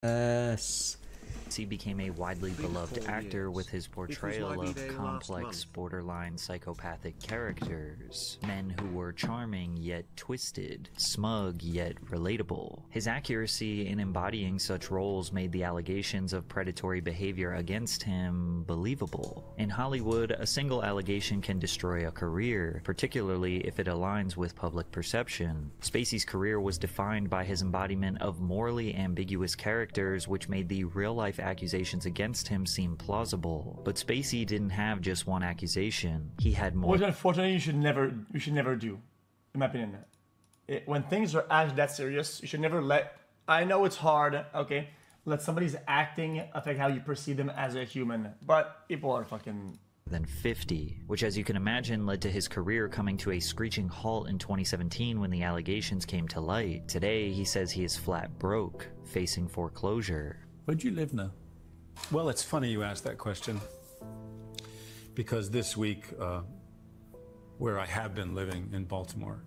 Yes. He became a widely beloved actor with his portrayal of complex, borderline psychopathic characters. Men who were charming yet twisted, smug yet relatable. His accuracy in embodying such roles made the allegations of predatory behavior against him believable. In Hollywood, a single allegation can destroy a career, particularly if it aligns with public perception. Spacey's career was defined by his embodiment of morally ambiguous characters, which made the real-life accusations against him seem plausible. But Spacey didn't have just one accusation. He had more. Which unfortunately you should never do, in my opinion. When things are actually that serious, you should never let, I know it's hard, okay, let somebody's acting affect how you perceive them as a human, but people are fucking... than 50, which as you can imagine led to his career coming to a screeching halt in 2017 when the allegations came to light. Today, he says he is flat broke, facing foreclosure. Where do you live now? Well, it's funny you asked that question, because this week, where I have been living in Baltimore,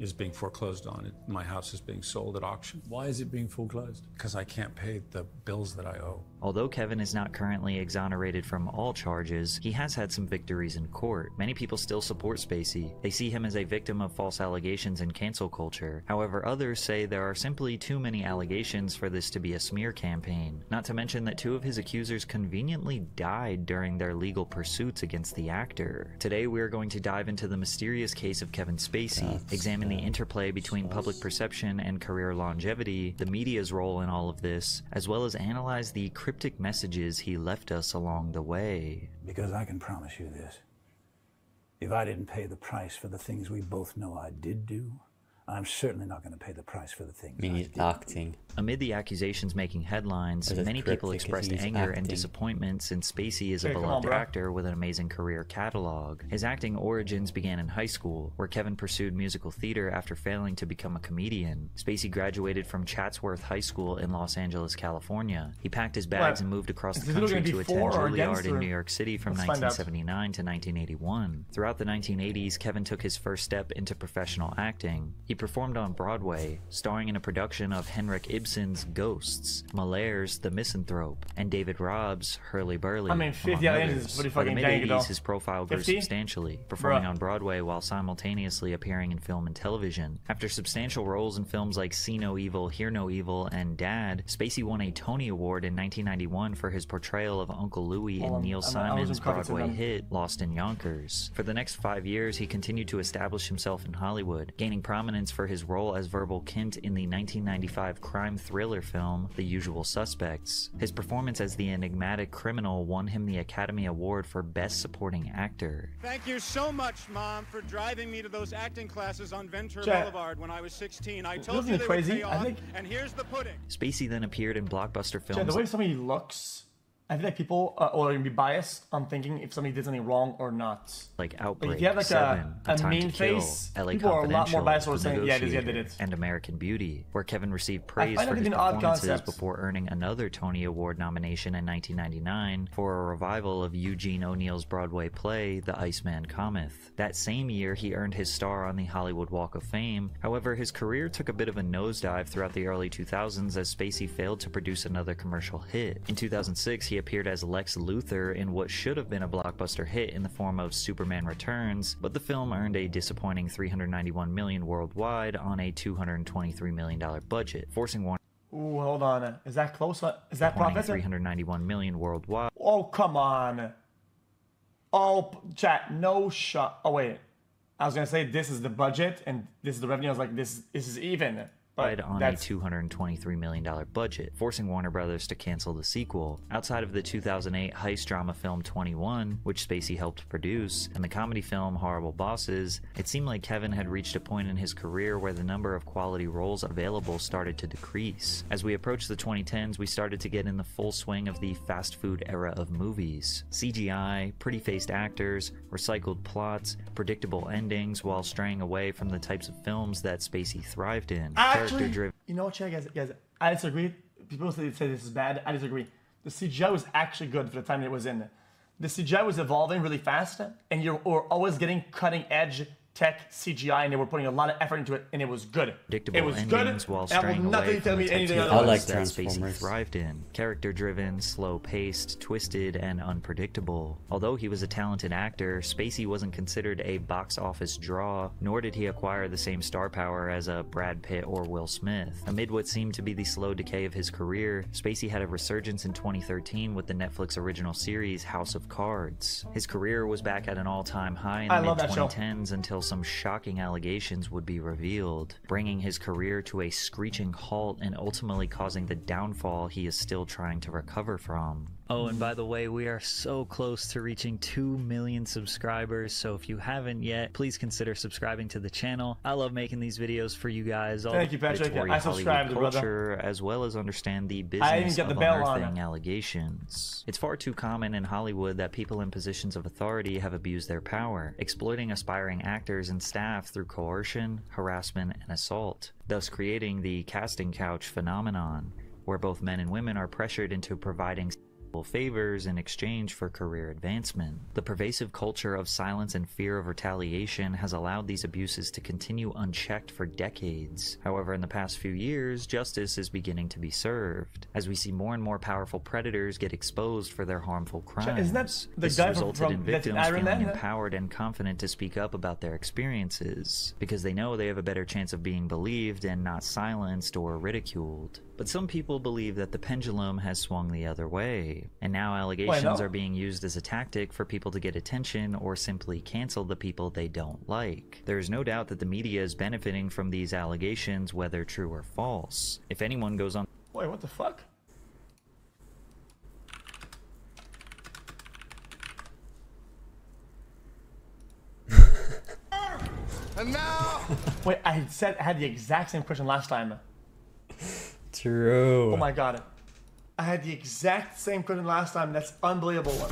is being foreclosed on. My house is being sold at auction. Why is it being foreclosed? Because I can't pay the bills that I owe. Although Kevin is not currently exonerated from all charges, he has had some victories in court. Many people still support Spacey. They see him as a victim of false allegations and cancel culture. However, others say there are simply too many allegations for this to be a smear campaign. Not to mention that two of his accusers conveniently died during their legal pursuits against the actor. Today, we are going to dive into the mysterious case of Kevin Spacey, examine the interplay between public perception and career longevity, the media's role in all of this, as well as analyze the cryptic messages he left us along the way. Because I can promise you this. If I didn't pay the price for the things we both know I did do, I'm certainly not going to pay the price for the things I did. Acting. Amid the accusations making headlines, many people expressed anger and disappointment since Spacey is a beloved actor with an amazing career catalog. His acting origins began in high school, where Kevin pursued musical theater after failing to become a comedian. Spacey graduated from Chatsworth High School in Los Angeles, California. He packed his bags and moved across the country to attend Juilliard in New York City from 1979 to 1981. Throughout the 1980s, Kevin took his first step into professional acting. He performed on Broadway, starring in a production of Henrik Ibsen's Ghosts, Malaire's The Misanthrope, and David Robb's Hurly Burly. I mean, 50 is pretty fucking dang. By the mid-80s, his profile grew 50? substantially, performing on Broadway while simultaneously appearing in film and television. After substantial roles in films like See No Evil, Hear No Evil, and Dad, Spacey won a Tony Award in 1991 for his portrayal of Uncle Louie in Neil Simon's Broadway hit Lost in Yonkers. For the next 5 years, he continued to establish himself in Hollywood, gaining prominence for his role as Verbal Kint in the 1995 crime thriller film The Usual Suspects. His performance as the enigmatic criminal won him the Academy Award for Best Supporting Actor. Thank you so much, Mom, for driving me to those acting classes on Ventura Boulevard when I was 16. I told you they would pay off, and here's the pudding. Spacey then appeared in blockbuster films. The way somebody looks, I feel like people are be biased on thinking if somebody did something wrong or not. Like Outbreak, like if you have like Seven, a mean face, people are a lot more biased for saying, yeah, did it. And American Beauty, where Kevin received praise for his performances before earning another Tony Award nomination in 1999 for a revival of Eugene O'Neill's Broadway play, The Iceman Cometh. That same year, he earned his star on the Hollywood Walk of Fame. However, his career took a bit of a nosedive throughout the early 2000s as Spacey failed to produce another commercial hit. In 2006, he appeared as Lex Luthor in what should have been a blockbuster hit in the form of Superman Returns, but the film earned a disappointing $391 million worldwide on a $223 million budget, forcing Warner. Ooh, hold on. Is that close? Is that profit? $391 million worldwide. Oh, come on. Oh, chat, no shot. Oh, wait. I was going to say this is the budget and this is the revenue. I was like, this is even. On a $223 million budget, forcing Warner Brothers to cancel the sequel. Outside of the 2008 heist drama film 21, which Spacey helped produce, and the comedy film Horrible Bosses, it seemed like Kevin had reached a point in his career where the number of quality roles available started to decrease. As we approached the 2010s, we started to get in the full swing of the fast food era of movies. CGI, pretty-faced actors, recycled plots, predictable endings, while straying away from the types of films that Spacey thrived in. Actually, you know what, guys, I disagree. People say this is bad. I disagree. The CGI was actually good for the time it was in. The CGI was evolving really fast, and you're always getting cutting edge tech, CGI, and they were putting a lot of effort into it, and it was good. Predictable It was good. endings while And I will straying not away tell from me the anything types of otherwise. I like films that Spacey Transformers. thrived in. Character-driven, slow-paced, twisted, and unpredictable. Although he was a talented actor, Spacey wasn't considered a box office draw, nor did he acquire the same star power as a Brad Pitt or Will Smith. Amid what seemed to be the slow decay of his career, Spacey had a resurgence in 2013 with the Netflix original series House of Cards. His career was back at an all-time high in the mid-2010s until some shocking allegations would be revealed, bringing his career to a screeching halt and ultimately causing the downfall he is still trying to recover from. Oh, and by the way, we are so close to reaching 2 million subscribers, so if you haven't yet, please consider subscribing to the channel. I love making these videos for you guys. Thank you, Patrick. I subscribed, culture, as well as understand the business of unearthing allegations. It's far too common in Hollywood that people in positions of authority have abused their power, exploiting aspiring actors and staff through coercion, harassment, and assault, thus creating the casting couch phenomenon, where both men and women are pressured into providing favors in exchange for career advancement. The pervasive culture of silence and fear of retaliation has allowed these abuses to continue unchecked for decades. However, in the past few years, justice is beginning to be served, as we see more and more powerful predators get exposed for their harmful crimes. Isn't that the this guy resulted in victims Iron feeling Man? empowered and confident to speak up about their experiences, because they know they have a better chance of being believed and not silenced or ridiculed. But some people believe that the pendulum has swung the other way, and now allegations are being used as a tactic for people to get attention or simply cancel the people they don't like. There is no doubt that the media is benefiting from these allegations, whether true or false. If anyone goes on— Wait, what the fuck? And now... Wait, I had the exact same question last time. True. Oh my god. I had the exact same question last time. That's unbelievable.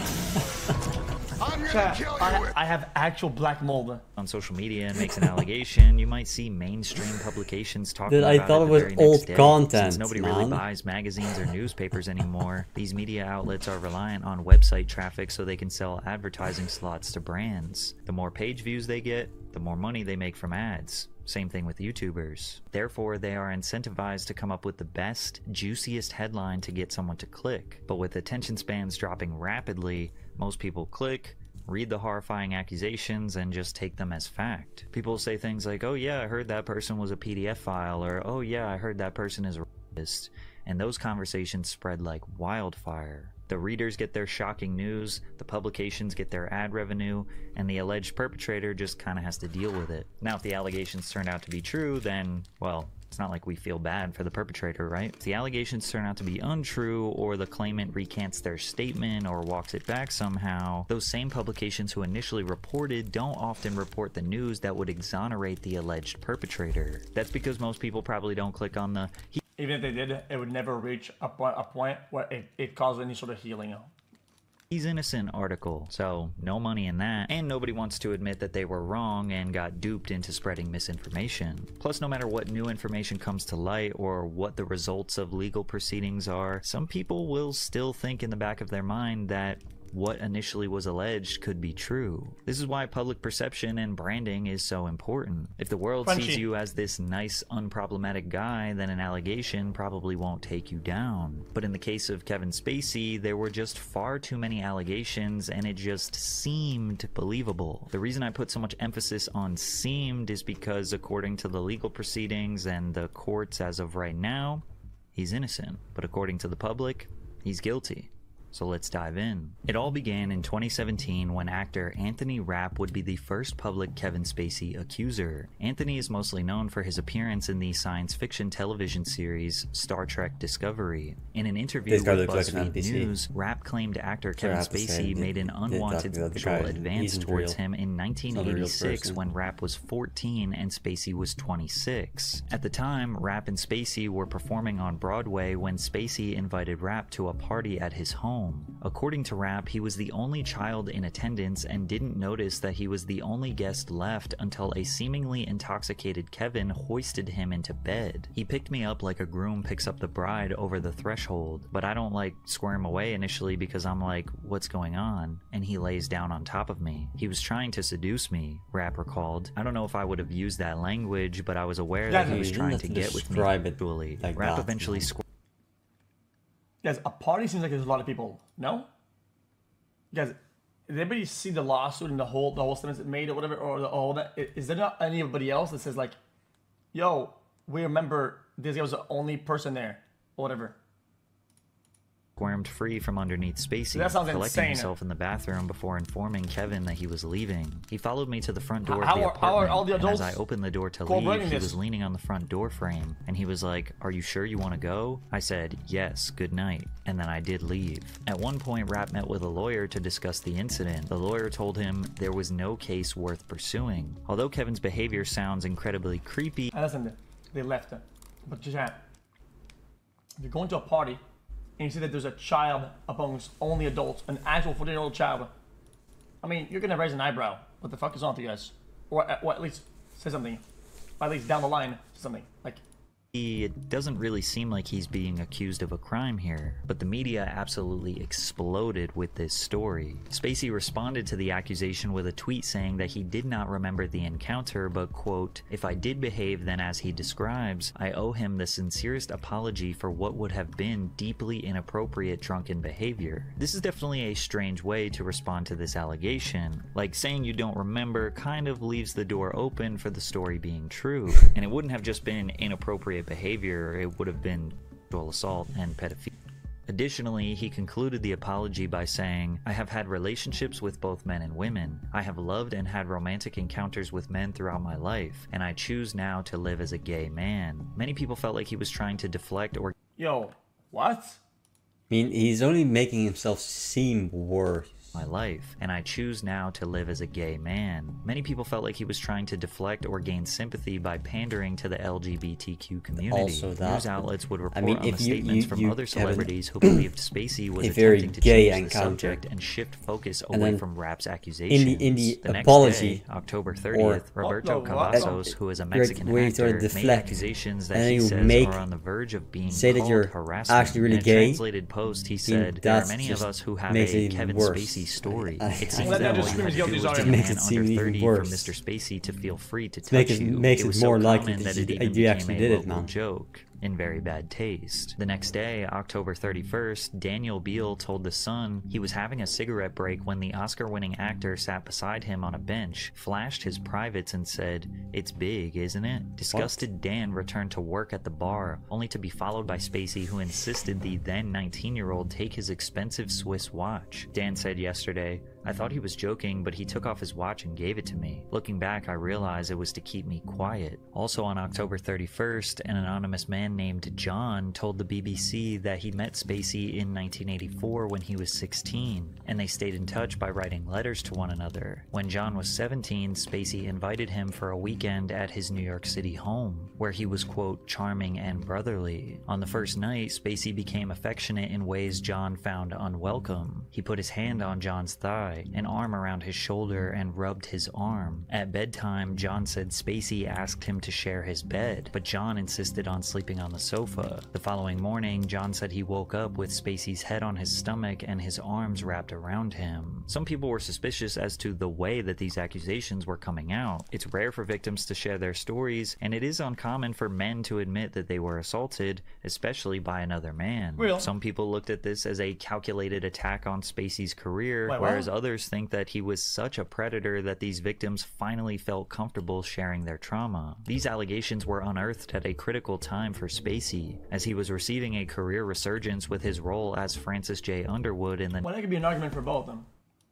I'm gonna kill you with... I have actual black mold. On social media and makes an allegation, you might see mainstream publications talking Dude, about I thought it it the was very old next day. content, Since nobody man. really buys magazines or newspapers anymore, these media outlets are reliant on website traffic so they can sell advertising slots to brands. The more page views they get, the more money they make from ads. Same thing with YouTubers. Therefore, they are incentivized to come up with the best, juiciest headline to get someone to click. But with attention spans dropping rapidly, most people click, read the horrifying accusations, and just take them as fact. People say things like, oh yeah, I heard that person was a PDF file, or oh yeah, I heard that person is a racist. And those conversations spread like wildfire. The readers get their shocking news, the publications get their ad revenue, and the alleged perpetrator just kind of has to deal with it. Now, if the allegations turn out to be true, then, well, it's not like we feel bad for the perpetrator, right? If the allegations turn out to be untrue, or the claimant recants their statement or walks it back somehow, those same publications who initially reported don't often report the news that would exonerate the alleged perpetrator. That's because most people probably don't click on the Even if they did, it would never reach a point where it caused any sort of healing. "He's innocent" article, so no money in that, and nobody wants to admit that they were wrong and got duped into spreading misinformation. Plus, no matter what new information comes to light or what the results of legal proceedings are, some people will still think in the back of their mind that what initially was alleged could be true. This is why public perception and branding is so important. If the world sees you as this nice, unproblematic guy, then an allegation probably won't take you down. But in the case of Kevin Spacey, there were just far too many allegations and it just seemed believable. The reason I put so much emphasis on seemed is because according to the legal proceedings and the courts as of right now, he's innocent. But according to the public, he's guilty. So let's dive in. It all began in 2017 when actor Anthony Rapp would be the first public Kevin Spacey accuser. Anthony is mostly known for his appearance in the science fiction television series Star Trek Discovery. In an interview with BuzzFeed News, Rapp claimed actor Kevin Spacey made an unwanted sexual advance towards him in 1986 when Rapp was 14 and Spacey was 26. At the time, Rapp and Spacey were performing on Broadway when Spacey invited Rapp to a party at his home. home. According to Rapp, he was the only child in attendance and didn't notice that he was the only guest left until a seemingly intoxicated Kevin hoisted him into bed. He picked me up like a groom picks up the bride over the threshold, but I don't like squirm away initially because I'm like, what's going on? And he lays down on top of me. He was trying to seduce me, Rapp recalled. I don't know if I would have used that language, but I was aware that he was trying to get with me. Actually, like Rapp that, eventually Guys, a party seems like there's a lot of people. No? Guys, did anybody see the lawsuit and the whole sentence it made or whatever, or all that? Is there not anybody else that says like, yo, we remember this guy was the only person there, or whatever? squirmed free from underneath Spacey, collecting himself in the bathroom before informing Kevin that he was leaving. He followed me to the front door of the apartment, and as I opened the door to leave, he was leaning on the front door frame, and he was like, "Are you sure you want to go?" I said, "Yes, good night," and then I did leave. At one point, Rapp met with a lawyer to discuss the incident. The lawyer told him there was no case worth pursuing. Although Kevin's behavior sounds incredibly creepy... Listen, they left it. But just if you're going to a party, and you see that there's a child amongst only adults, an actual 14-year-old child, I mean, you're gonna raise an eyebrow. What the fuck is on with you guys? Or at least say something. Or at least down the line, something. Like, it doesn't really seem like he's being accused of a crime here, but the media absolutely exploded with this story. Spacey responded to the accusation with a tweet saying that he did not remember the encounter, but quote, "If I did behave then as he describes, I owe him the sincerest apology for what would have been deeply inappropriate drunken behavior." This is definitely a strange way to respond to this allegation. Like, saying you don't remember kind of leaves the door open for the story being true, and it wouldn't have just been inappropriate behavior, it would have been sexual assault and pedophilia. Additionally, he concluded the apology by saying, "I have had relationships with both men and women. I have loved and had romantic encounters with men throughout my life, and I choose now to live as a gay man." Many people felt like he was trying to deflect or... Yo, what? I mean, he's only making himself seem worse. My life, and I choose now to live as a gay man. Many people felt like he was trying to deflect or gain sympathy by pandering to the LGBTQ community. Also that, news outlets would report on the statements from other celebrities who believed Spacey was a very attempting to gay change the encounter subject and shift focus away from Rapp's accusations. In the next apology, day, October 30th, Roberto Cavazos, who is a Mexican actor, made accusations that he says are on the verge of being called harassment. Actually really in a gay. Translated post, he said, "There are many of us who have a Kevin Spacey story. It seems that all you had to do was to makes man it seem under even 30 worse. for Mr. Spacey to feel free to touch Makes you. Makes it was it more so likely common that it even you became actually a did it, local man. joke. In very bad taste. The next day, October 31st, Daniel Beal told The Sun he was having a cigarette break when the Oscar-winning actor sat beside him on a bench, flashed his privates and said, "It's big, isn't it?" Disgusted, Dan returned to work at the bar, only to be followed by Spacey, who insisted the then 19-year-old take his expensive Swiss watch. Dan said yesterday, "I thought he was joking, but he took off his watch and gave it to me. Looking back, I realized it was to keep me quiet." Also on October 31st, an anonymous man named John told the BBC that he met Spacey in 1984 when he was 16, and they stayed in touch by writing letters to one another. When John was 17, Spacey invited him for a weekend at his New York City home, where he was, quote, "charming and brotherly." On the first night, Spacey became affectionate in ways John found unwelcome. He put his hand on John's thigh, an arm around his shoulder, and rubbed his arm. At bedtime, John said Spacey asked him to share his bed, but John insisted on sleeping on the sofa. The following morning, John said he woke up with Spacey's head on his stomach and his arms wrapped around him. Some people were suspicious as to the way that these accusations were coming out. It's rare for victims to share their stories, and it is uncommon for men to admit that they were assaulted, especially by another man. Some people looked at this as a calculated attack on Spacey's career, whereas others think that he was such a predator that these victims finally felt comfortable sharing their trauma. These allegations were unearthed at a critical time for Spacey, as he was receiving a career resurgence with his role as Francis J. Underwood in the... Well, that could be an argument for both of them.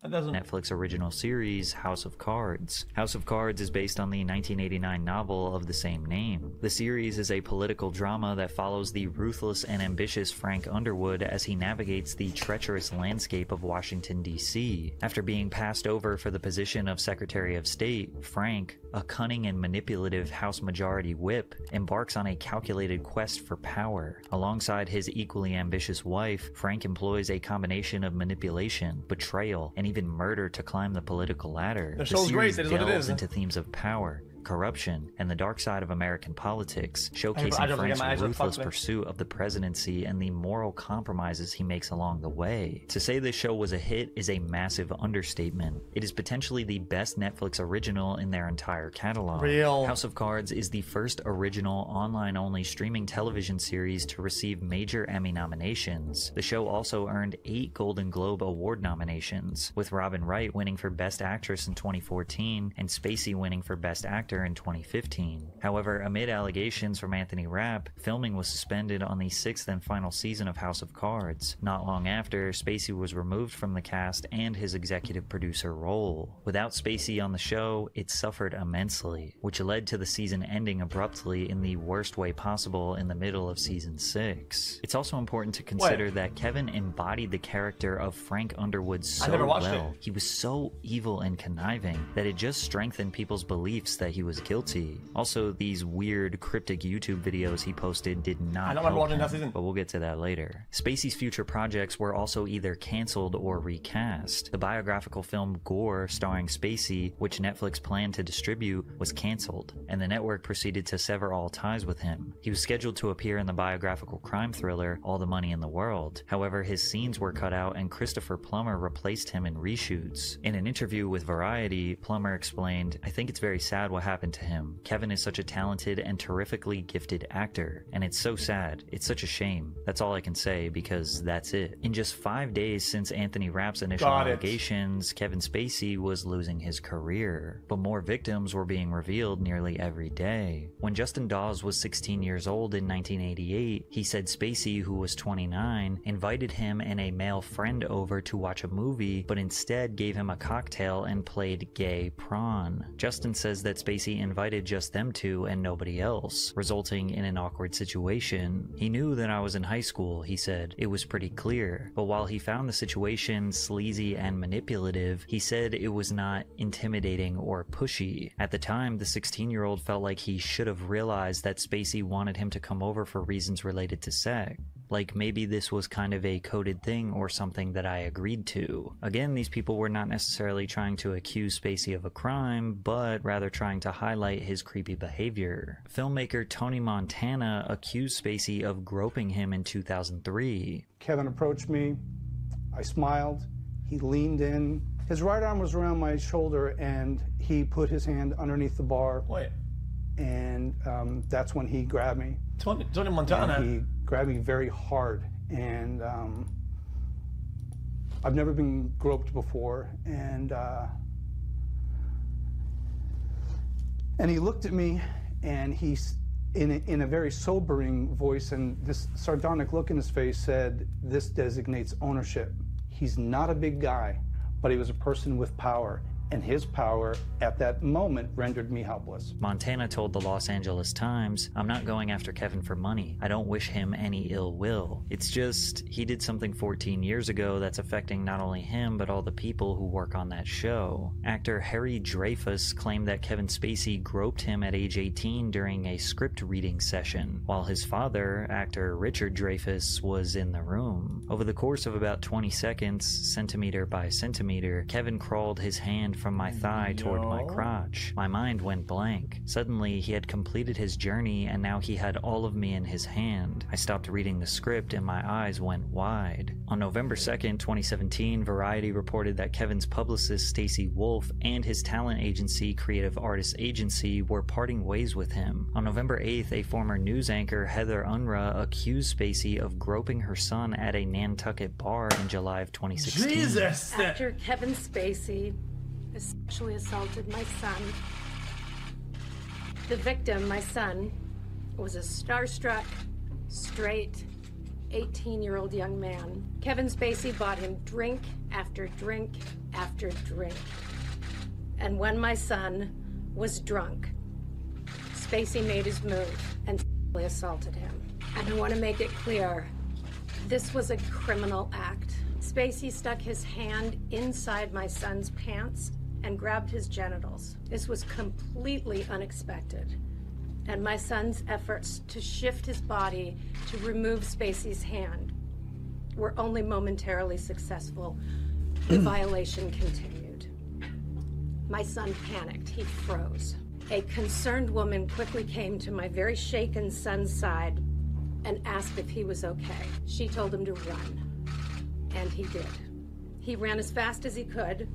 Netflix original series House of Cards. House of Cards is based on the 1989 novel of the same name. The series is a political drama that follows the ruthless and ambitious Frank Underwood as he navigates the treacherous landscape of Washington, D.C. After being passed over for the position of Secretary of State, Frank, a cunning and manipulative House Majority Whip, embarks on a calculated quest for power. Alongside his equally ambitious wife, Frank employs a combination of manipulation, betrayal, and even murder to climb the political ladder. The show's great, that is what it is. Into themes of power, corruption, and the dark side of American politics, showcasing Frank's ruthless pursuit of the presidency and the moral compromises he makes along the way. To say this show was a hit is a massive understatement. It is potentially the best Netflix original in their entire catalog. House of Cards is the first original online-only streaming television series to receive major Emmy nominations. The show also earned 8 Golden Globe Award nominations, with Robin Wright winning for Best Actress in 2014 and Spacey winning for Best Actor in 2015. However, amid allegations from Anthony Rapp, filming was suspended on the 6th and final season of House of Cards. Not long after, Spacey was removed from the cast and his executive producer role. Without Spacey on the show, it suffered immensely, which led to the season ending abruptly in the worst way possible in the middle of season 6. It's also important to consider that Kevin embodied the character of Frank Underwood so well. He was so evil and conniving that it just strengthened people's beliefs that he was guilty. Also, these weird, cryptic YouTube videos he posted did not help him, but we'll get to that later. Spacey's future projects were also either cancelled or recast. The biographical film Gore, starring Spacey, which Netflix planned to distribute, was cancelled, and the network proceeded to sever all ties with him. He was scheduled to appear in the biographical crime thriller All the Money in the World. However, his scenes were cut out and Christopher Plummer replaced him in reshoots. In an interview with Variety, Plummer explained, "I think it's very sad what happened to him. Kevin is such a talented and terrifically gifted actor, and it's so sad. It's such a shame. That's all I can say, because that's it." In just 5 days since Anthony Rapp's initial allegations, Kevin Spacey was losing his career. But more victims were being revealed nearly every day. When Justin Dawes was 16 years old in 1988, he said Spacey, who was 29, invited him and a male friend over to watch a movie, but instead gave him a cocktail and played gay prawn. Justin says that Spacey invited just them two and nobody else, resulting in an awkward situation. "He knew that I was in high school," he said. "It was pretty clear. But while he found the situation sleazy and manipulative, he said it was not intimidating or pushy. At the time, the 16-year-old felt like he should have realized that Spacey wanted him to come over for reasons related to sex. Like maybe this was kind of a coded thing or something that I agreed to." Again, these people were not necessarily trying to accuse Spacey of a crime, but rather trying to highlight his creepy behavior. Filmmaker Tony Montana accused Spacey of groping him in 2003. Kevin approached me. I smiled. He leaned in. His right arm was around my shoulder, and he put his hand underneath the bar. And that's when he grabbed me. Tony Montana. And he grabbed me very hard, and I've never been groped before, and he looked at me, and he's in a very sobering voice, and this sardonic look in his face said, "This designates ownership." He's not a big guy, but he was a person with power. And his power at that moment rendered me helpless. Montana told the Los Angeles Times, "I'm not going after Kevin for money. I don't wish him any ill will. It's just, he did something 14 years ago that's affecting not only him, but all the people who work on that show." Actor Harry Dreyfuss claimed that Kevin Spacey groped him at age 18 during a script reading session, while his father, actor Richard Dreyfuss, was in the room. Over the course of about 20 seconds, centimeter by centimeter, Kevin crawled his hand from my thigh toward my crotch. My mind went blank. Suddenly, he had completed his journey, and now he had all of me in his hand. I stopped reading the script, and my eyes went wide. On November 2nd, 2017, Variety reported that Kevin's publicist Stacey Wolf and his talent agency Creative Artists Agency were parting ways with him. On November 8th, a former news anchor, Heather Unruh, accused Spacey of groping her son at a Nantucket bar in July of 2016. Jesus! Actor Kevin Spacey sexually assaulted my son. The victim, my son, was a starstruck, straight, 18-year-old young man. Kevin Spacey bought him drink after drink after drink. And when my son was drunk, Spacey made his move and sexually assaulted him. And I want to make it clear, this was a criminal act. Spacey stuck his hand inside my son's pants and grabbed his genitals. This was completely unexpected. And my son's efforts to shift his body to remove Spacey's hand were only momentarily successful. The violation continued. My son panicked. He froze. A concerned woman quickly came to my very shaken son's side and asked if he was okay. She told him to run, and he did. He ran as fast as he could,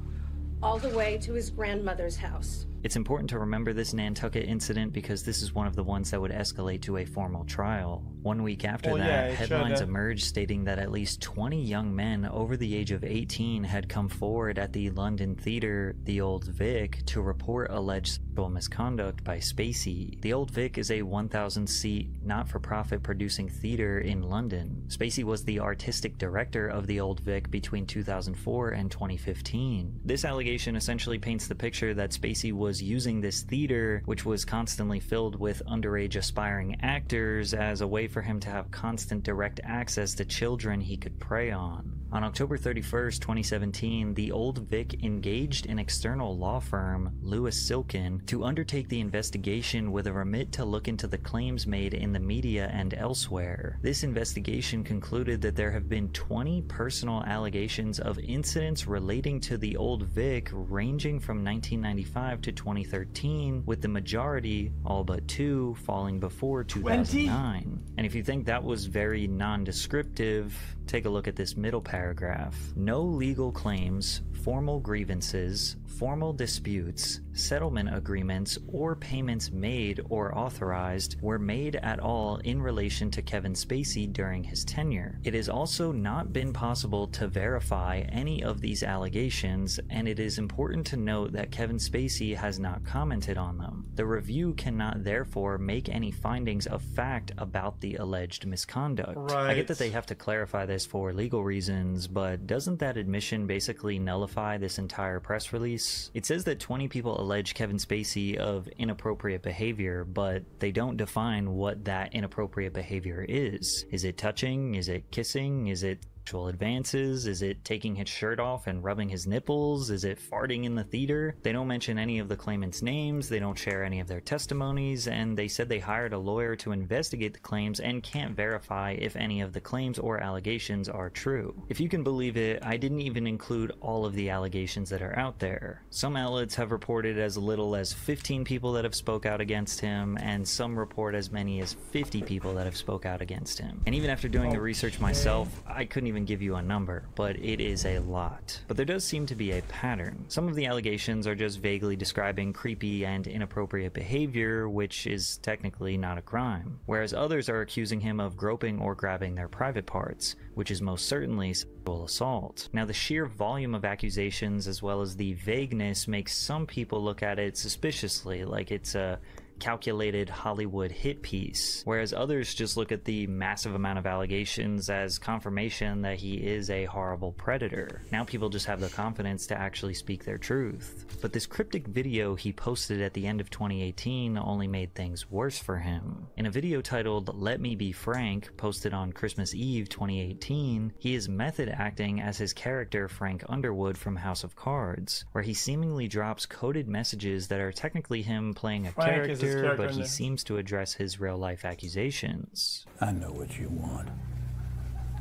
all the way to his grandmother's house. It's important to remember this Nantucket incident because this is one of the ones that would escalate to a formal trial. 1 week after headlines emerged stating that at least 20 young men over the age of 18 had come forward at the London theater, the Old Vic, to report alleged sexual misconduct by Spacey. The Old Vic is a 1,000-seat, not-for-profit producing theater in London. Spacey was the artistic director of the Old Vic between 2004 and 2015. This allegation essentially paints the picture that Spacey was using this theater, which was constantly filled with underage aspiring actors, as a way for him to have constant direct access to children he could prey on. On October 31st, 2017, the Old Vic engaged an external law firm, Lewis Silkin, to undertake the investigation with a remit to look into the claims made in the media and elsewhere. This investigation concluded that there have been 20 personal allegations of incidents relating to the Old Vic ranging from 1995 to 2013, with the majority, all but 2, falling before 2009. And if you think that was very non-descriptive, take a look at this middle paragraph. No legal claims, formal grievances, formal disputes, settlement agreements, or payments made or authorized were made at all in relation to Kevin Spacey during his tenure. It has also not been possible to verify any of these allegations, and it is important to note that Kevin Spacey has not commented on them. The review cannot therefore make any findings of fact about the alleged misconduct. Right. I get that they have to clarify this for legal reasons, but doesn't that admission basically nullify this entire press release? It says that 20 people allege Kevin Spacey of inappropriate behavior, but they don't define what that inappropriate behavior is. Is it touching? Is it kissing? Is it sexual advances? Is it taking his shirt off and rubbing his nipples? Is it farting in the theater? They don't mention any of the claimants' names, they don't share any of their testimonies, and they said they hired a lawyer to investigate the claims and can't verify if any of the claims or allegations are true. If you can believe it, I didn't even include all of the allegations that are out there. Some outlets have reported as little as 15 people that have spoke out against him, and some report as many as 50 people that have spoke out against him. And even after doing the research myself, I couldn't even give you a number, but it is a lot. But there does seem to be a pattern. Some of the allegations are just vaguely describing creepy and inappropriate behavior, which is technically not a crime, whereas others are accusing him of groping or grabbing their private parts, which is most certainly sexual assault. Now, the sheer volume of accusations as well as the vagueness makes some people look at it suspiciously, like it's a calculated Hollywood hit piece, whereas others just look at the massive amount of allegations as confirmation that he is a horrible predator. Now people just have the confidence to actually speak their truth. But this cryptic video he posted at the end of 2018 only made things worse for him. In a video titled "Let Me Be Frank," posted on Christmas Eve 2018, he is method acting as his character Frank Underwood from House of Cards, where he seemingly drops coded messages that are technically him playing a character, but he seems to address his real-life accusations. I know what you want.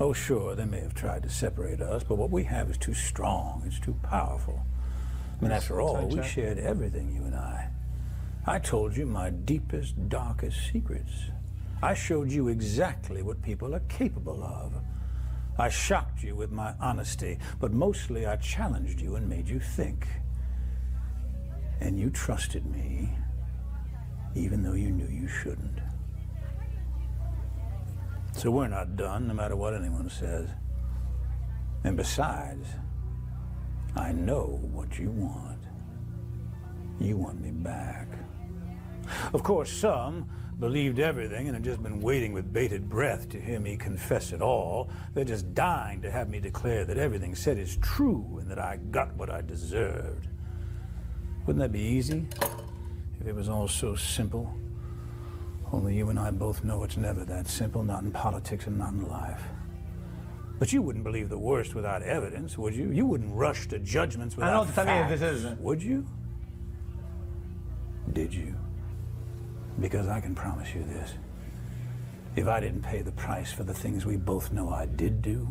Oh, sure, they may have tried to separate us, but what we have is too strong, it's too powerful. I mean, after all, we shared everything, you and I. I told you my deepest, darkest secrets. I showed you exactly what people are capable of. I shocked you with my honesty, but mostly I challenged you and made you think. And you trusted me, even though you knew you shouldn't. So we're not done, no matter what anyone says. And besides, I know what you want. You want me back. Of course, some believed everything and have just been waiting with bated breath to hear me confess it all. They're just dying to have me declare that everything said is true and that I got what I deserved. Wouldn't that be easy if it was all so simple? Only you and I both know it's never that simple, not in politics and not in life. But you wouldn't believe the worst without evidence, would you? You wouldn't rush to judgments without I don't know what facts, this is. would you? Did you? Because I can promise you this. If I didn't pay the price for the things we both know I did do,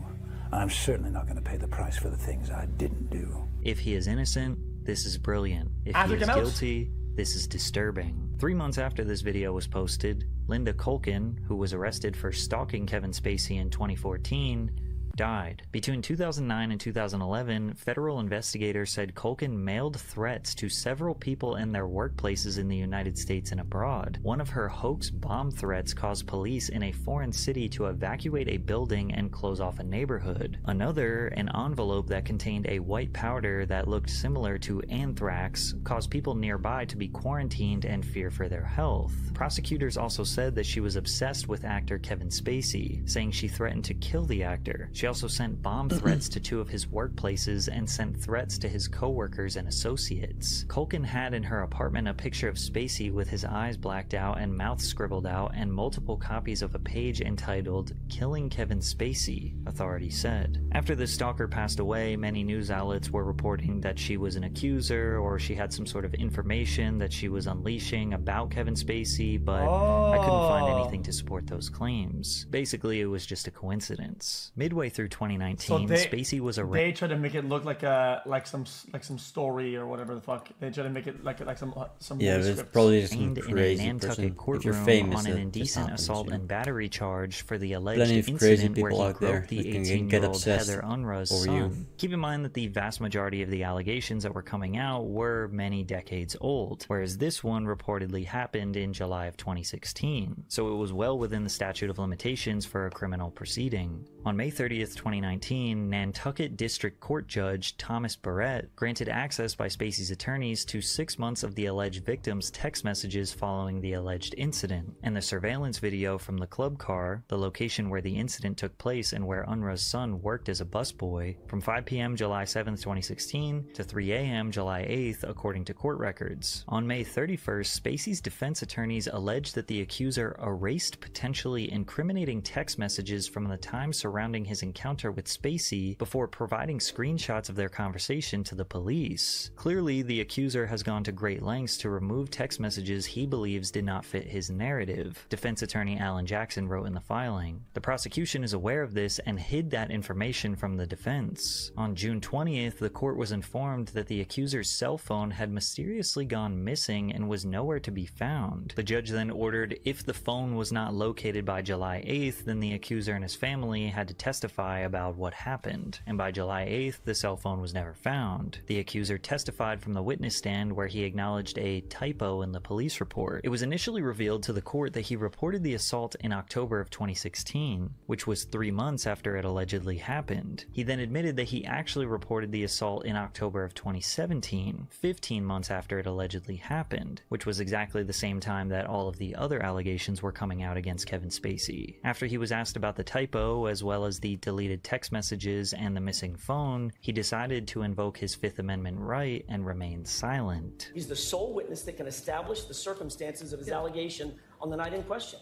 I'm certainly not going to pay the price for the things I didn't do. If he is innocent, this is brilliant. If he is guilty, this is disturbing. 3 months after this video was posted, Linda Culkin, who was arrested for stalking Kevin Spacey in 2014, died. Between 2009 and 2011, federal investigators said Culkin mailed threats to several people in their workplaces in the United States and abroad. One of her hoax bomb threats caused police in a foreign city to evacuate a building and close off a neighborhood. Another, an envelope that contained a white powder that looked similar to anthrax, caused people nearby to be quarantined and fear for their health. Prosecutors also said that she was obsessed with actor Kevin Spacey, saying she threatened to kill the actor. She also sent bomb threats to 2 of his workplaces and sent threats to his co-workers and associates. Culkin had in her apartment a picture of Spacey with his eyes blacked out and mouth scribbled out and multiple copies of a page entitled "Killing Kevin Spacey," authorities said. After the stalker passed away, many news outlets were reporting that she was an accuser or she had some sort of information that she was unleashing about Kevin Spacey, but I couldn't find anything to support those claims. Basically, it was just a coincidence. Midway through 2019, Spacey was arrested. They try to make it look like some story or whatever the fuck. They try to make it like some yeah, movie it's script. probably just some in a crazy Nantucket person. courtroom If you're famous, on an it indecent happens, assault you know? and battery charge for the alleged Plenty of crazy incident where people he out there groped the that can 18-year-old get obsessed Heather Unruh's over son. you. Keep in mind that the vast majority of the allegations that were coming out were many decades old, whereas this one reportedly happened in July of 2016, so it was well within the statute of limitations for a criminal proceeding. On May 30th, 2019, Nantucket District Court Judge Thomas Barrett granted access by Spacey's attorneys to 6 months of the alleged victim's text messages following the alleged incident, and the surveillance video from the club car, the location where the incident took place and where Unruh's son worked as a busboy, from 5 p.m. July 7th, 2016 to 3 a.m. July 8th, according to court records. On May 31st, Spacey's defense attorneys alleged that the accuser erased potentially incriminating text messages from the time surrounding his encounter with Spacey before providing screenshots of their conversation to the police. Clearly, the accuser has gone to great lengths to remove text messages he believes did not fit his narrative, defense attorney Alan Jackson wrote in the filing. The prosecution is aware of this and hid that information from the defense. On June 20th, the court was informed that the accuser's cell phone had mysteriously gone missing and was nowhere to be found. The judge then ordered if the phone was not located by July 8th, then the accuser and his family had to testify about what happened, and by July 8th, the cell phone was never found. The accuser testified from the witness stand where he acknowledged a typo in the police report. It was initially revealed to the court that he reported the assault in October of 2016, which was 3 months after it allegedly happened. He then admitted that he actually reported the assault in October of 2017, 15 months after it allegedly happened, which was exactly the same time that all of the other allegations were coming out against Kevin Spacey. After he was asked about the typo, as well as the deleted text messages and the missing phone, he decided to invoke his Fifth Amendment right and remain silent. He's the sole witness that can establish the circumstances of his allegation on the night in question.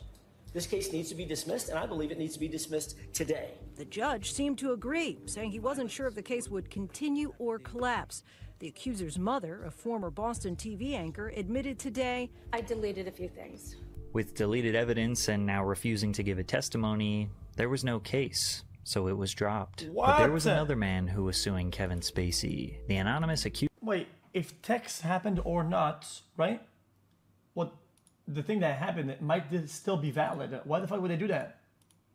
This case needs to be dismissed, and I believe it needs to be dismissed today. The judge seemed to agree, saying he wasn't sure if the case would continue or collapse. The accuser's mother, a former Boston TV anchor, admitted today, I deleted a few things. With deleted evidence and now refusing to give a testimony, there was no case, so it was dropped. What? But there was another man who was suing Kevin Spacey. The anonymous accuser... Wait, if text happened or not, right? What the thing that happened, it might still be valid. Why the fuck would they do that?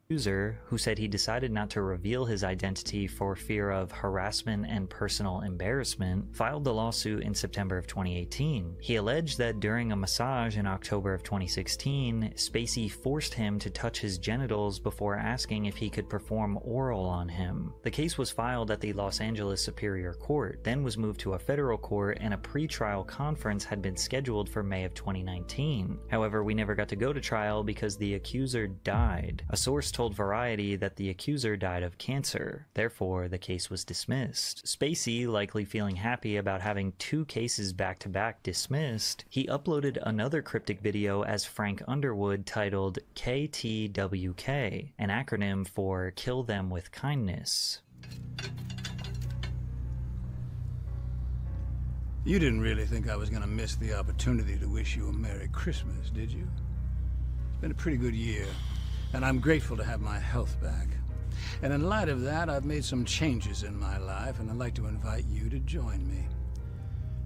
accuser, who said he decided not to reveal his identity for fear of harassment and personal embarrassment, filed the lawsuit in September of 2018. He alleged that during a massage in October of 2016, Spacey forced him to touch his genitals before asking if he could perform oral on him. The case was filed at the Los Angeles Superior Court, then was moved to a federal court, and a pre-trial conference had been scheduled for May of 2019. However, we never got to go to trial because the accuser died. A source told Variety that the accuser died of cancer. Therefore, the case was dismissed. Spacey, likely feeling happy about having two cases back-to-back dismissed, he uploaded another cryptic video as Frank Underwood titled KTWK, an acronym for Kill Them With Kindness. You didn't really think I was going to miss the opportunity to wish you a Merry Christmas, did you? It's been a pretty good year, and I'm grateful to have my health back. And in light of that, I've made some changes in my life, and I'd like to invite you to join me.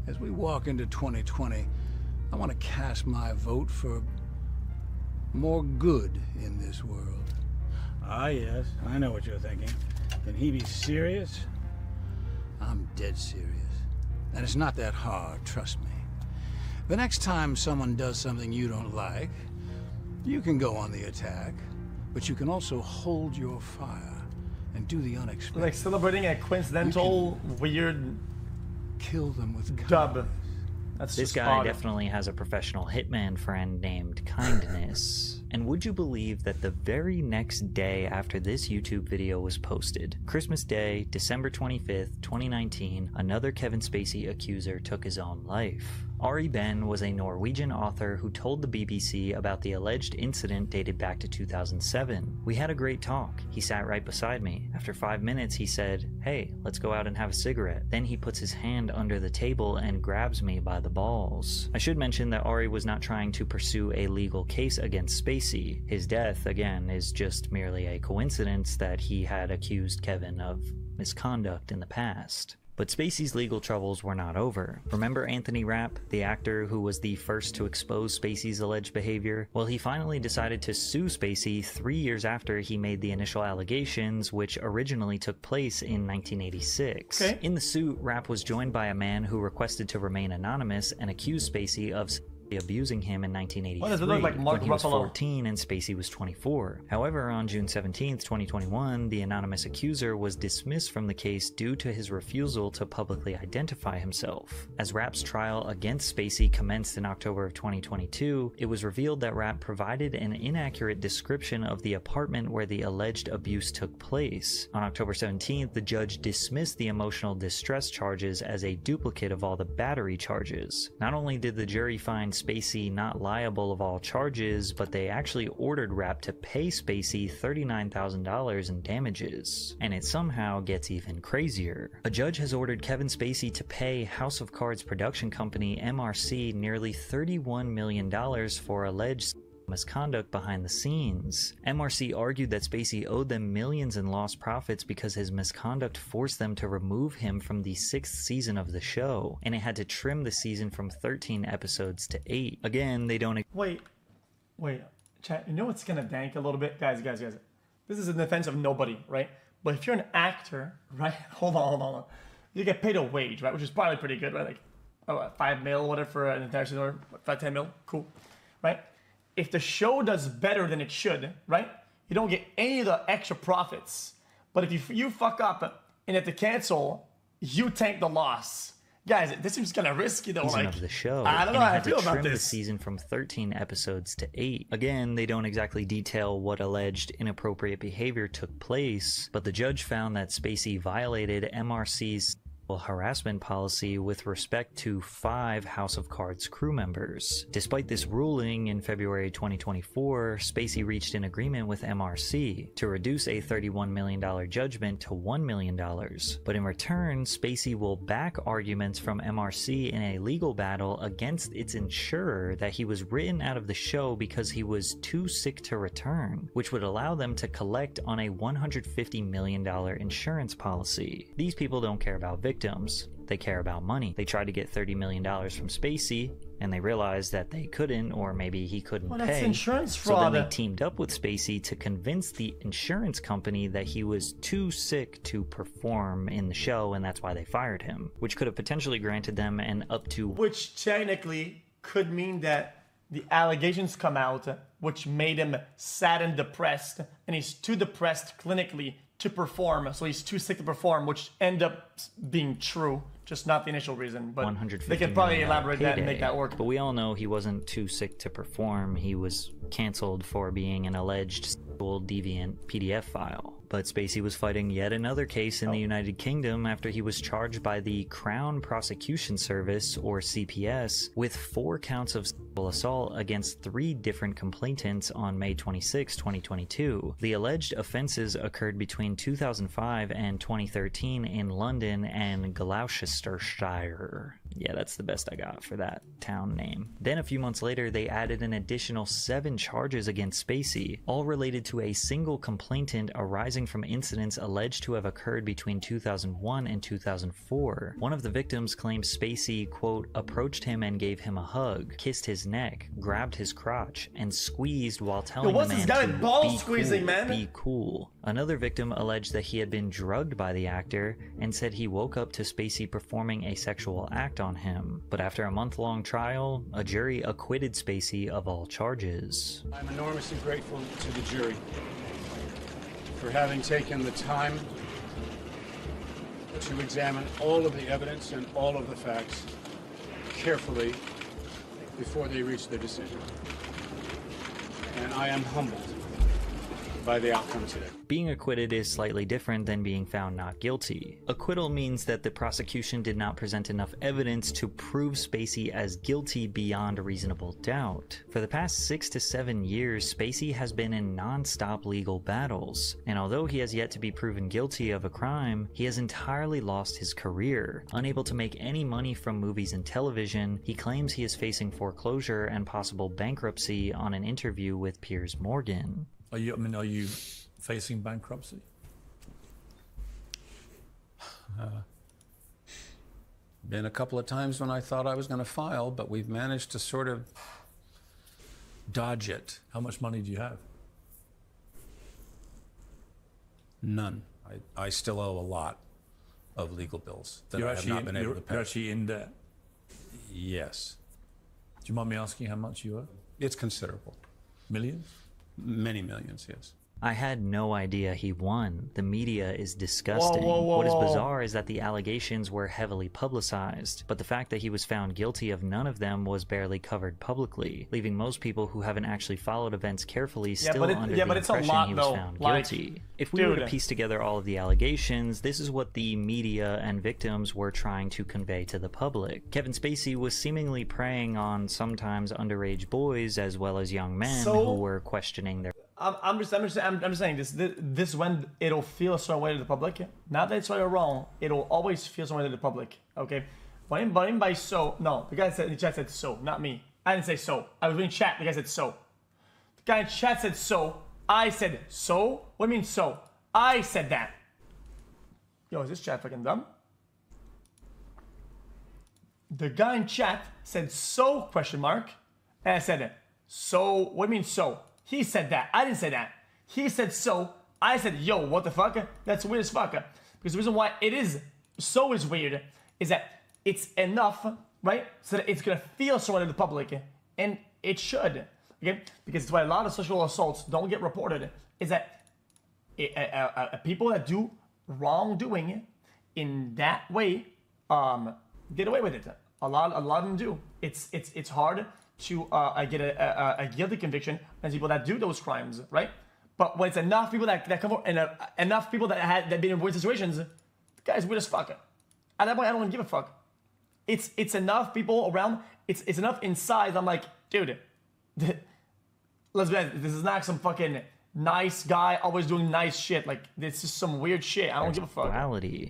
As we walk into 2020, I want to cast my vote for more good in this world. Ah, yes, I know what you're thinking. Can he be serious? I'm dead serious. And it's not that hard, trust me. The next time someone does something you don't like, you can go on the attack, but you can also hold your fire and do the unexpected. Like celebrating a coincidental, weird kill them with dub. That's this guy definitely has a professional hitman friend named Kindness. And would you believe that the very next day after this YouTube video was posted, Christmas Day, December 25th, 2019, another Kevin Spacey accuser took his own life. Ari Ben was a Norwegian author who told the BBC about the alleged incident dated back to 2007. We had a great talk. He sat right beside me. After 5 minutes, he said, "Hey, let's go out and have a cigarette." Then he puts his hand under the table and grabs me by the balls. I should mention that Ari was not trying to pursue a legal case against Spacey. His death, again, is just merely a coincidence that he had accused Kevin of misconduct in the past. But Spacey's legal troubles were not over. Remember Anthony Rapp, the actor who was the first to expose Spacey's alleged behavior? Well, he finally decided to sue Spacey 3 years after he made the initial allegations, which originally took place in 1986. Okay. In the suit, Rapp was joined by a man who requested to remain anonymous and accused Spacey of abusing him in 1983 What does it look like, Mark when he was Ruffalo? 14 and Spacey was 24. However, on June 17th, 2021, the anonymous accuser was dismissed from the case due to his refusal to publicly identify himself. As Rapp's trial against Spacey commenced in October of 2022, it was revealed that Rapp provided an inaccurate description of the apartment where the alleged abuse took place. On October 17th, the judge dismissed the emotional distress charges as a duplicate of all the battery charges. Not only did the jury find Spacey not liable of all charges, but they actually ordered Rapp to pay Spacey $39,000 in damages. And it somehow gets even crazier. A judge has ordered Kevin Spacey to pay House of Cards production company MRC nearly $31 million for alleged misconduct behind the scenes. MRC argued that Spacey owed them millions in lost profits because his misconduct forced them to remove him from the 6th season of the show, and it had to trim the season from 13 episodes to 8. Again, they don't... Wait, chat, you know what's gonna dank a little bit? Guys. This is in defense of nobody, right? But if you're an actor, right? Hold on. You get paid a wage, right? Which is probably pretty good, right? Like, $5 mil, whatever, for an entire season, or 5-10 mil, cool, right? If the show does better than it should, right? You don't get any of the extra profits. But if you fuck up and have to cancel, you tank the loss. Guys, this seems kind of risky though. Season like, of the show. I don't know how I feel about The this. season from 13 episodes to 8. Again, they don't exactly detail what alleged inappropriate behavior took place, but the judge found that Spacey violated MRC's harassment policy with respect to 5 House of Cards crew members. Despite this ruling, in February 2024, Spacey reached an agreement with MRC to reduce a $31 million judgment to $1 million. But in return, Spacey will back arguments from MRC in a legal battle against its insurer that he was written out of the show because he was too sick to return, which would allow them to collect on a $150 million insurance policy. These people don't care about victims. victims. They care about money. They tried to get $30 million from Spacey, and they realized that they couldn't, or maybe he couldn't pay. That's insurance fraud. So then they teamed up with Spacey to convince the insurance company that he was too sick to perform in the show, and that's why they fired him, which could have potentially granted them an up to... Which technically could mean that the allegations come out, which made him sad and depressed, and he's too depressed clinically to perform, so he's too sick to perform, which end up being true, just not the initial reason. But they could probably elaborate that and make that work. But we all know he wasn't too sick to perform. He was canceled for being an alleged sexual deviant PDF file. But Spacey was fighting yet another case in the United Kingdom after he was charged by the Crown Prosecution Service, or CPS, with 4 counts of sexual assault against 3 different complainants on May 26, 2022. The alleged offenses occurred between 2005 and 2013 in London and Gloucestershire. Yeah, that's the best I got for that town name. Then a few months later, they added an additional 7 charges against Spacey, all related to a single complainant arising from incidents alleged to have occurred between 2001 and 2004. One of the victims claims Spacey, quote, approached him and gave him a hug, kissed his neck, grabbed his crotch, and squeezed while telling the man to be cool. Another victim alleged that he had been drugged by the actor and said he woke up to Spacey performing a sexual act on him. But after a month-long trial, a jury acquitted Spacey of all charges. I'm enormously grateful to the jury for having taken the time to examine all of the evidence and all of the facts carefully before they reach their decision. And I am humbled by the outcome today. Being acquitted is slightly different than being found not guilty. Acquittal means that the prosecution did not present enough evidence to prove Spacey as guilty beyond a reasonable doubt. For the past 6 to 7 years, Spacey has been in non-stop legal battles, and although he has yet to be proven guilty of a crime, he has entirely lost his career. Unable to make any money from movies and television, he claims he is facing foreclosure and possible bankruptcy on an interview with Piers Morgan. Are you facing bankruptcy? Been a couple of times when I thought I was going to file, but we've managed to sort of dodge it. How much money do you have? None. I still owe a lot of legal bills that I have not been able to pay. You're actually in debt? Yes. Do you mind me asking how much you owe? It's considerable. Millions? Many millions, yes. I had no idea he won. The media is disgusting. Whoa. What is bizarre is that the allegations were heavily publicized, but the fact that he was found guilty of none of them was barely covered publicly, leaving most people who haven't actually followed events carefully still under the impression he was found guilty. If we were to piece together all of the allegations, this is what the media and victims were trying to convey to the public. Kevin Spacey was seemingly preying on sometimes underage boys as well as young men who were questioning their... I'm just saying this when it'll feel a certain way to the public. Not that it's right or wrong. It'll always feel some way to the public. Okay. What I mean by so, no, the guy said in the chat said so, not me. I didn't say so. I was reading chat. The guy said so. The guy in chat said so. I said so. What do you mean so? I said that. Yo, is this chat fucking dumb? The guy in chat said so question mark, and I said it. So what do you mean so? He said that. I didn't say that. He said so. I said, yo, what the fuck? That's weird as fuck. Because the reason why it is so is weird is that it's enough, right? So that it's going to feel so to the public. And it should. Okay? Because it's why a lot of sexual assaults don't get reported. Is that people that do wrongdoing in that way get away with it. A lot of them do. It's hard to get a guilty conviction as people that do those crimes, right? But when it's enough people that come up and enough people that been in weird situations, the guy's weird as fuck. At that point, I don't even give a fuck. It's enough people around. It's enough inside. I'm like, dude, let's be honest, this is not some fucking nice guy always doing nice shit. Like, this is some weird shit. I don't give a fuck.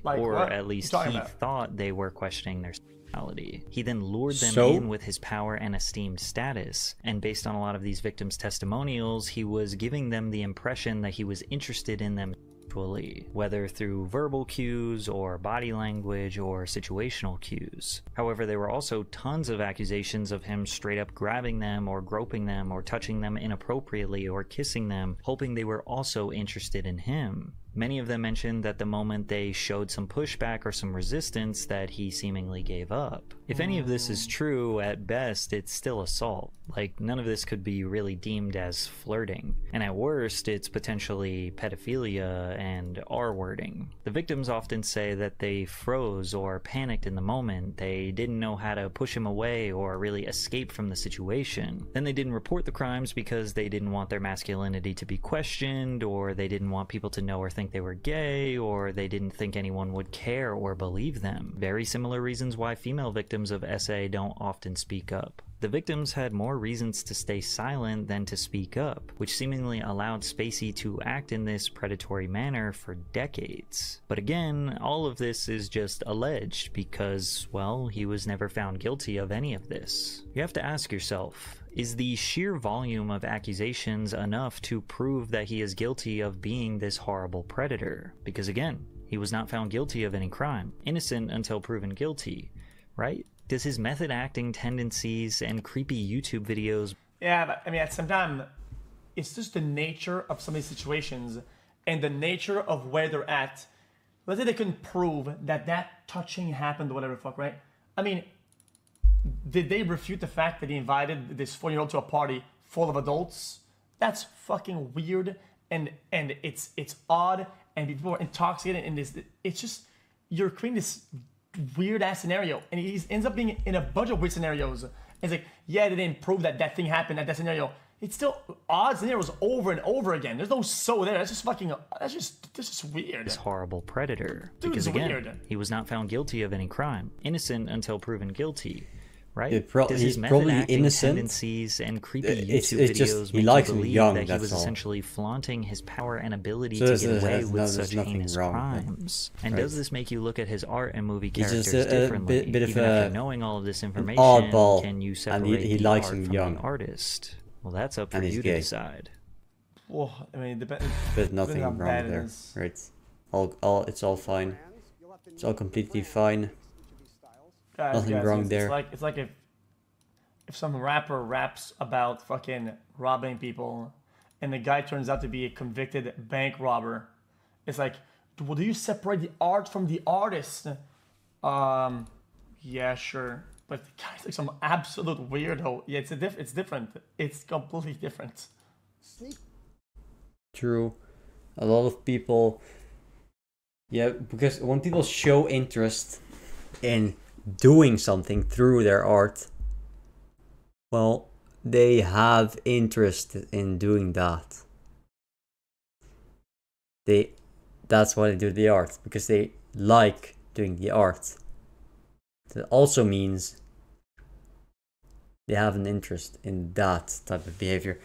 Like, or what? At least he thought they were questioning their sexuality. He then lured them in with his power and esteemed status, and based on a lot of these victims' testimonials, he was giving them the impression that he was interested in them whether through verbal cues or body language or situational cues. However, there were also tons of accusations of him straight up grabbing them or groping them or touching them inappropriately or kissing them, hoping they were also interested in him. Many of them mentioned that the moment they showed some pushback or some resistance that he seemingly gave up. If any of this is true, at best, it's still assault. Like, none of this could be really deemed as flirting. And at worst, it's potentially pedophilia and R-wording. The victims often say that they froze or panicked in the moment. They didn't know how to push him away or really escape from the situation. Then they didn't report the crimes because they didn't want their masculinity to be questioned, or they didn't want people to know or think they were gay, or they didn't think anyone would care or believe them. Very similar reasons why female victims of SA don't often speak up. The victims had more reasons to stay silent than to speak up, which seemingly allowed Spacey to act in this predatory manner for decades. But again, all of this is just alleged because, well, he was never found guilty of any of this. You have to ask yourself, is the sheer volume of accusations enough to prove that he is guilty of being this horrible predator? Because again, he was not found guilty of any crime, innocent until proven guilty, right? Does his method acting tendencies and creepy YouTube videos... Yeah, but I mean, at some time, it's just the nature of some of these situations and the nature of where they're at. Let's say they couldn't prove that that touching happened or whatever the fuck, right? I mean, did they refute the fact that he invited this 4-year-old to a party full of adults? That's fucking weird, and it's odd, and people are intoxicated, and it's just, you're creating this weird ass scenario, and he ends up being in a bunch of weird scenarios. It's like, yeah, they didn't prove that that thing happened at that scenario. It's still odd scenarios over and over again. There's no so there. That's just fucking. That's just weird. This horrible predator. Dude, because again, weird. He was not found guilty of any crime, innocent until proven guilty. Right? Does his method acting tendencies and creepy YouTube videos just, make likes you believe young, that he was all. essentially flaunting his power and ability to get away with such heinous crimes? And does this make you look at his art and movie characters differently? Bit Even of after knowing all of this information, oddball, can you and separate he the likes art him from young. the artist? Well, that's up for And he's you gay. to decide. Well, I mean, There's nothing wrong there, right? It's all fine. It's all completely fine. Nothing wrong there. It's like if some rapper raps about fucking robbing people, and the guy turns out to be a convicted bank robber, it's like, well, do you separate the art from the artist? Yeah, sure, but the guy's like some absolute weirdo. Yeah, it's different. It's completely different. True. A lot of people, yeah, because when people show interest in doing something through their art, well, they have interest in doing that. That's why they do the art, because they like doing the art. That also means they have an interest in that type of behavior.